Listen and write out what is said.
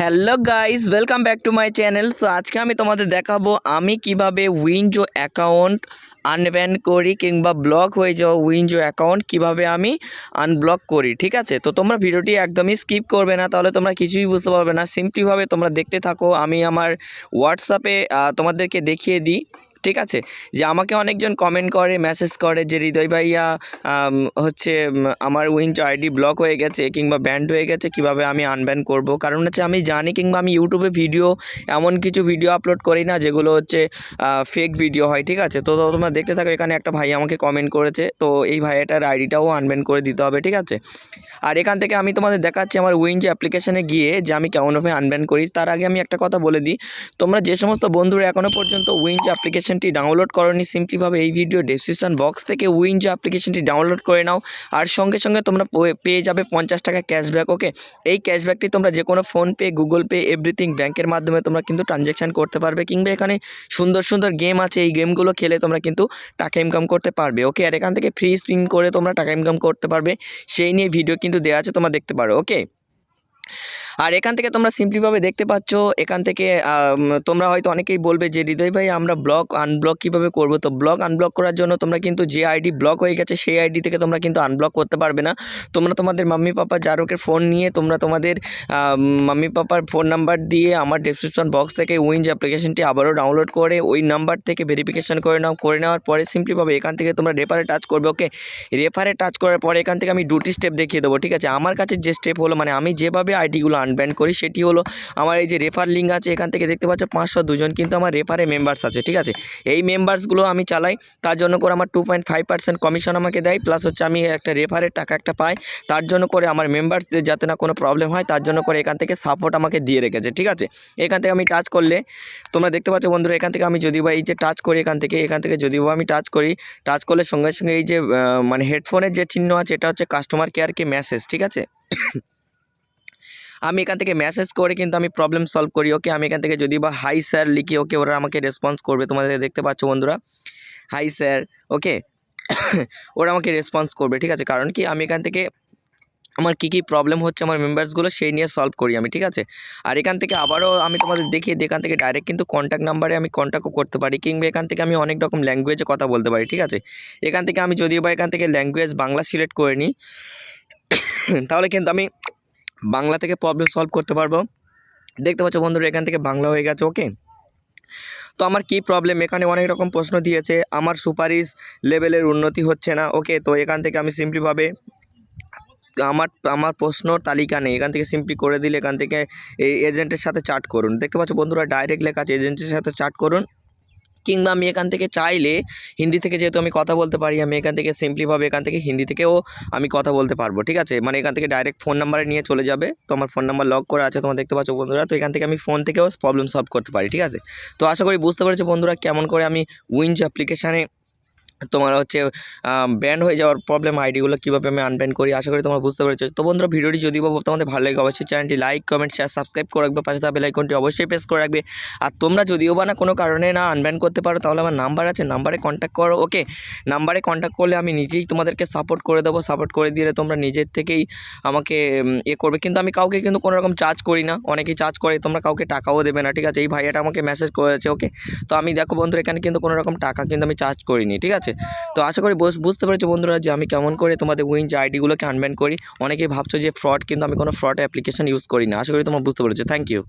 Hello guys, welcome back to my channel. So আজকে আমি তোমাদের দেখাবো আমি কিভাবে উইনজো অ্যাকাউন্ট আনব্যান করি কিংবা ব্লক হয়ে যাওয়া উইনজো অ্যাকাউন্ট কিভাবে আমি আনব্লক করি। ঠিক আছে, তো তোমরা ভিডিওটি একদমই স্কিপ করবে না, তাহলে তোমরা কিছুই বুঝতে পারবে না। সিম্পলিভাবে তোমরা দেখতে থাকো। আমি আমার হোয়াটসঅ্যাপে তোমাদেরকে দেখিয়ে দিই। ঠিক আছে, যে আমাকে অনেকজন কমেন্ট করে, মেসেজ করে যে হৃদয় ভাইয়া হচ্ছে আমার উইনজো আইডি ব্লক হয়ে গেছে কিংবা ব্যান্ড হয়ে গেছে, কিভাবে আমি আনব্যান করব। কারণ হচ্ছে আমি জানি কিংবা আমি ইউটিউবে ভিডিও এমন কিছু ভিডিও আপলোড করি না যেগুলো হচ্ছে ফেক ভিডিও হয়। ঠিক আছে, তো তোমরা দেখতে থাকো। এখানে একটা ভাই আমাকে কমেন্ট করেছে, তো এই ভাইয়াটার আইডিটাও আনব্যান করে দিতে হবে। ঠিক আছে, আর এখান থেকে আমি তোমাদের দেখাচ্ছি আমার উইনজো অ্যাপ্লিকেশানে গিয়ে যে আমি কেমনভাবে আনব্যান করি। তার আগে আমি একটা কথা বলে দিই, তোমরা যে সমস্ত বন্ধুরা এখনও পর্যন্ত উইনজো অ্যাপ্লিকেশনটি ডাউনলোড করোনি, সিম্পলিভাবে এই ভিডিও ডেসক্রিপশন বক্স থেকে উইনজো অ্যাপ্লিকেশনটি ডাউনলোড করে নাও। আর সঙ্গে সঙ্গে তোমরা পেয়ে যাবে 50 টাকা ক্যাশব্যাক। ওকে, এই ক্যাশব্যাকটি তোমরা যে কোনো ফোনপে, গুগল পে, এভরিথিং ব্যাংকের মাধ্যমে তোমরা কিন্তু ট্রানজ্যাকশান করতে পারবে, কিংবা এখানে সুন্দর সুন্দর গেম আছে, এই গেমগুলো খেলে তোমরা কিন্তু টাকা ইনকাম করতে পারবে। ওকে, আর এখান থেকে ফ্রি স্পিন করে তোমরা টাকা ইনকাম করতে পারবে, সেই নিয়ে ভিডিও কিন্তু দেওয়া আছে, তোমরা দেখতে পারো। ওকে, আর এখান থেকে তোমরা সিম্পলিভাবে দেখতে পাচ্ছ। এখান থেকে তোমরা হয়তো অনেকেই বলবে যে হৃদয় ভাই আমরা ব্লক আনব্লক কীভাবে করব। তো ব্লক আনব্লক করার জন্য তোমরা কিন্তু যে আইডি ব্লক হয়ে গেছে সেই আইডি থেকে তোমরা কিন্তু আনব্লক করতে পারবে না। তোমরা তোমাদের মাম্মি পাপা যারকের ফোন নিয়ে তোমরা তোমাদের মাম্মি পাপার ফোন নাম্বার দিয়ে আমার ডেসক্রিপশন বক্স থেকে উইনজো অ্যাপ্লিকেশনটি আবারও ডাউনলোড করে ওই নাম্বার থেকে ভেরিফিকেশন করে নাও। করে নেওয়ার পরে সিম্পলিভাবে এখান থেকে তোমরা রেফারে টাচ করবে। ওকে, রেফারে টাচ করার পরে এখান থেকে আমি দুটি স্টেপ দেখিয়ে দেবো। ঠিক আছে, আমার কাছে যে স্টেপ হলো, মানে আমি যেভাবে আইডিগুলো আনব্যান করি সেটি হলো, আমার এই যে রেফার লিঙ্ক আছে, এখান থেকে দেখতে পাচ্ছ 502 জন কিন্তু আমার রেফারে মেম্বার্স আছে। ঠিক আছে, এই মেম্বার্সগুলো আমি চালাই, তার জন্য করে আমার 2.5% কমিশন আমাকে দেয়, প্লাস হচ্ছে আমি একটা রেফারের টাকা একটা পাই, তার জন্য করে আমার মেম্বার্সদের যাতে না কোনো প্রবলেম হয় তার জন্য করে এখান থেকে সাপোর্ট আমাকে দিয়ে রেখেছে। ঠিক আছে, এখান থেকে আমি টাচ করলে তোমরা দেখতে পাচ্ছ বন্ধুরা, এখান থেকে আমি যদি বা এই যে টাচ করি, এখান থেকে যদি বা আমি টাচ করি, টাচ করলে সঙ্গে সঙ্গে এই যে মানে হেডফোনের যে চিহ্ন আছে, এটা হচ্ছে কাস্টমার কেয়ারকে মেসেজ। ঠিক আছে, আমি এখান থেকে মেসেজ করে কিন্তু আমি প্রবলেম সলভ করি। ওকে, আমি এখান থেকে যদি বা হাই স্যার লিখি, ওকে, ওরা আমাকে রেসপন্স করবে। তোমাদের দেখতে পাচ্ছ বন্ধুরা, হাই স্যার। ওকে, ওরা আমাকে রেসপন্স করবে। ঠিক আছে, কারণ কি আমি এখান থেকে আমার কী প্রবলেম হচ্ছে আমার মেম্বার্সগুলো সেই নিয়ে সলভ করি আমি। ঠিক আছে, আর এখান থেকে আবারও আমি তোমাদের দেখিয়ে দিই, এখান থেকে ডাইরেক্ট কিন্তু কন্ট্যাক্ট নাম্বারে আমি কন্ট্যাক্টও করতে পারি, কিংবা এখান থেকে আমি অনেক রকম ল্যাঙ্গুয়েজে কথা বলতে পারি। ঠিক আছে, এখান থেকে আমি যদিও বা এখান থেকে ল্যাঙ্গুয়েজ বাংলা সিলেক্ট করে নিই, তাহলে কিন্তু আমি বাংলা থেকে প্রবলেম সলভ করতে পারবো। দেখতে পাচ্ছ বন্ধুরা, এখান থেকে বাংলা হয়ে গেছে। ওকে, তো আমার কি প্রবলেম, এখানে অনেক রকম প্রশ্ন দিয়েছে, আমার সুপারিশ লেভেলের উন্নতি হচ্ছে না। ওকে, তো এখান থেকে আমি সিম্পলিভাবে আমার আমার প্রশ্নর তালিকা নেই, এখান থেকে সিম্পলি করে দিলে এখান থেকে এই এজেন্টের সাথে চ্যাট করুন। দেখতে পাচ্ছ বন্ধুরা, ডাইরেক্ট লেখা আছে এজেন্টের সাথে চ্যাট করুন। কিংবা আমি এখান থেকে চাইলে হিন্দি থেকে, যেহেতু আমি কথা বলতে পারি, আমি এখান থেকে সিম্পলিভাবে এখান থেকে হিন্দি থেকেও আমি কথা বলতে পারবো। ঠিক আছে, মানে এখান থেকে ডাইরেক্ট ফোন নাম্বারে নিয়ে চলে যাবে। তো আমার ফোন নাম্বার লক করা আছে, তোমরা দেখতে পাচ্ছ বন্ধুরা। তো এখান থেকে আমি ফোন থেকেও প্রবলেম সলভ করতে পারি। ঠিক আছে, তো আশা করি বুঝতে পেরেছো বন্ধুরা কেমন করে আমি উইনজো অ্যাপ্লিকেশানে তোমার হচ্ছে ব্যান হয়ে যাওয়ার প্রবলেম আইডিগুলো কীভাবে আমি আনব্যান করি। আশা করি তোমরা বুঝতে পেরেছো। তো বন্ধুরা, ভিডিওটি যদি তোমাদের ভালো লাগে অবশ্যই চ্যানেলটি লাইক, কমেন্ট, শেয়ার, সাবস্ক্রাইব করে রাখবে, পাশে থাকা বেল আইকনটি অবশ্যই প্রেস করে রাখবে। আর তোমরা যদিও বা না কোনো কারণে না আনব্যান করতে পারো, তাহলে আমার নাম্বার আছে, নাম্বারে কন্ট্যাক্ট করো। ওকে, নাম্বারে কন্ট্যাক্ট করলে আমি নিজেই তোমাদেরকে সাপোর্ট করে দেবো। সাপোর্ট করে দিলে তোমরা নিজের থেকেই আমাকে করবে, কিন্তু আমি কাউকে কিন্তু কোনো রকম চার্জ করি না। অনেকেই চার্জ করে, তোমরা কাউকে টাকাও দেবে না। ঠিক আছে, এই ভাইয়াটা আমাকে মেসেজ করেছে। ওকে, তো আমি দেখো বন্ধুরা, এখানে কিন্তু কোনো রকম টাকা কিন্তু আমি চার্জ করিনি। ঠিক আছে, তো আশা করি বুঝতে পেরেছো বন্ধুরা যে আমি কেমন করে তোমাদের উইনজো আইডিগুলোকে আনব্যান করি। অনেকেই ভাবছো যে ফ্রড, কিন্তু আমি কোনো ফ্রড অ্যাপ্লিকেশন ইউজ করি না। আশা করি তোমরা বুঝতে পেরেছো। Thank you.